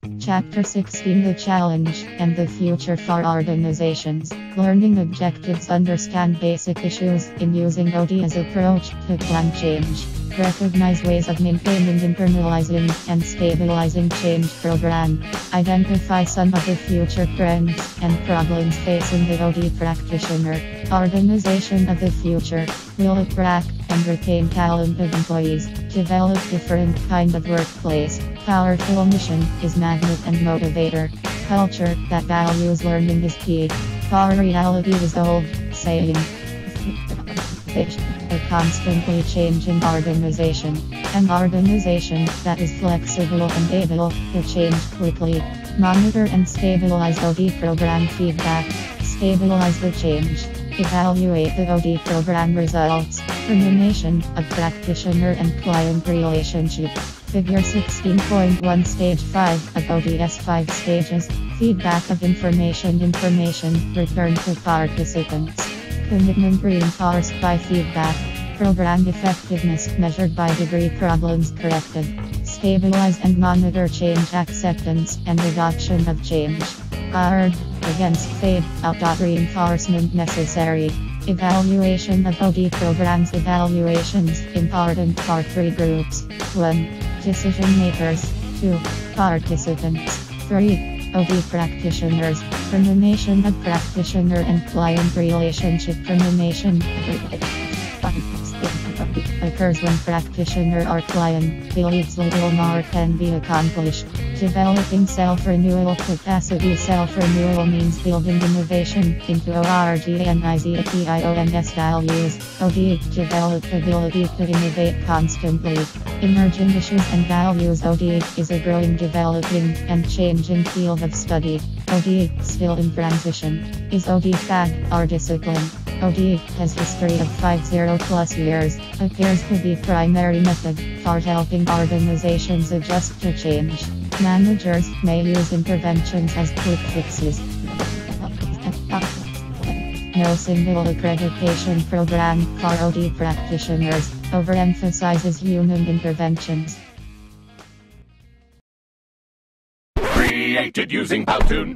Chapter 16: The Challenge and the Future for Organizations. Learning objectives. Understand basic issues in using OD's approach to plan change. Recognize ways of maintaining, internalizing, and stabilizing change program. Identify some of the future trends and problems facing the OD practitioner. Organization of the future will attract and retain talented employees. Develop different kind of workplace. Powerful mission is magnet and motivator. Culture that values learning is key. Our reality is old saying. A constantly changing organization. An organization that is flexible and able to change quickly. Monitor and stabilize OD program feedback. Stabilize the change. Evaluate the OD program results. Termination of practitioner and client relationship. Figure 16.1 Stage 5 of ODS 5 stages. Feedback of information. Return to participants. Commitment reinforced by feedback. Program effectiveness measured by degree problems corrected. Stabilize and monitor change acceptance and adoption of change. Guard against fade out. Reinforcement necessary. Evaluation of OD programs. Evaluations important for 3 groups. 1. Decision makers. 2. Participants. 3. OD practitioners. Termination of practitioner and client relationship. Termination occurs when practitioner or client believes little more can be accomplished. Developing self-renewal capacity. Self-renewal means building innovation into organization's values. OD develop ability to innovate constantly. Emerging issues and values. OD is a growing, developing, and changing field of study. OD still in transition. Is OD fad or discipline? OD has history of 50+ years. Appears to be primary method for helping organizations adjust to change. Managers may use interventions as quick fixes. No single accreditation program for OD practitioners overemphasizes human interventions. Created using Powtoon.